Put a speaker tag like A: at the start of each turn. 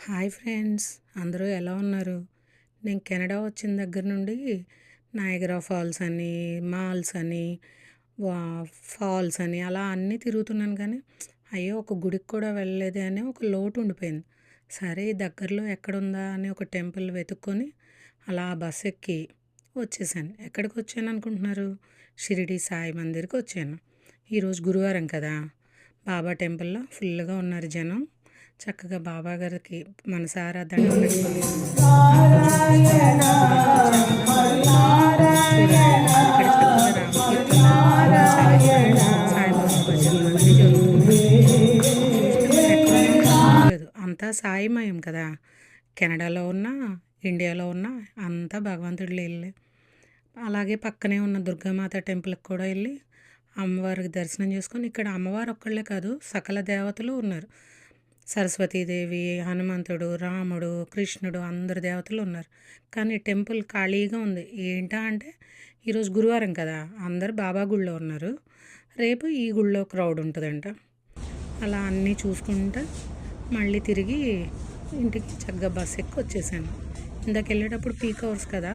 A: Hi friends, అందరూ ఎలా ఉన్నారు? నేను కెనడా వచ్చిన దగ్గర నుండి నయాగరా ఫాల్స్ అని, మాల్స్ అని, వా ఫాల్స్ అని అలా అన్నీ తిరుగుతున్నాను. కానీ అయ్యో, ఒక గుడికి కూడా వెళ్ళలేదే అని ఒక లోటు ఉండిపోయింది. సరే, దగ్గరలో ఎక్కడుందా అని ఒక టెంపుల్ వెతుక్కొని అలా బస్ ఎక్కి వచ్చేసాను. ఎక్కడికి వచ్చాను అనుకుంటున్నారు? షిరిడి సాయి మందిర్కి వచ్చాను. ఈరోజు గురువారం కదా, బాబా టెంపుల్లో ఫుల్గా ఉన్నారు జనం. చక్కగా బాబా గారికి మనసారా దండం పెట్టుకొని అంతా సాయిమయం కదా. కెనడాలో ఉన్న, ఇండియాలో ఉన్న అంతా భగవంతుడి ఇల్లే. అలాగే పక్కనే ఉన్న దుర్గామాత టెంపుల్కి కూడా వెళ్ళి అమ్మవారికి దర్శనం చేసుకొని, ఇక్కడ అమ్మవారు ఒక్కళ్ళే కాదు, సకల దేవతలు ఉన్నారు. సరస్వతీదేవి, హనుమంతుడు, రాముడు, కృష్ణుడు, అందరు దేవతలు ఉన్నారు. కానీ టెంపుల్ ఖాళీగా ఉంది. ఏంటా అంటే ఈరోజు గురువారం కదా, అందరు బాబా గుళ్ళో ఉన్నారు. రేపు ఈ గుళ్ళో క్రౌడ్ ఉంటుందంట. అలా అన్నీ చూసుకుంటా మళ్ళీ తిరిగి ఇంటికి చక్కగా బస్ ఎక్కి వచ్చేసాను. ఇందాక వెళ్ళేటప్పుడు పీక్ అవర్స్ కదా.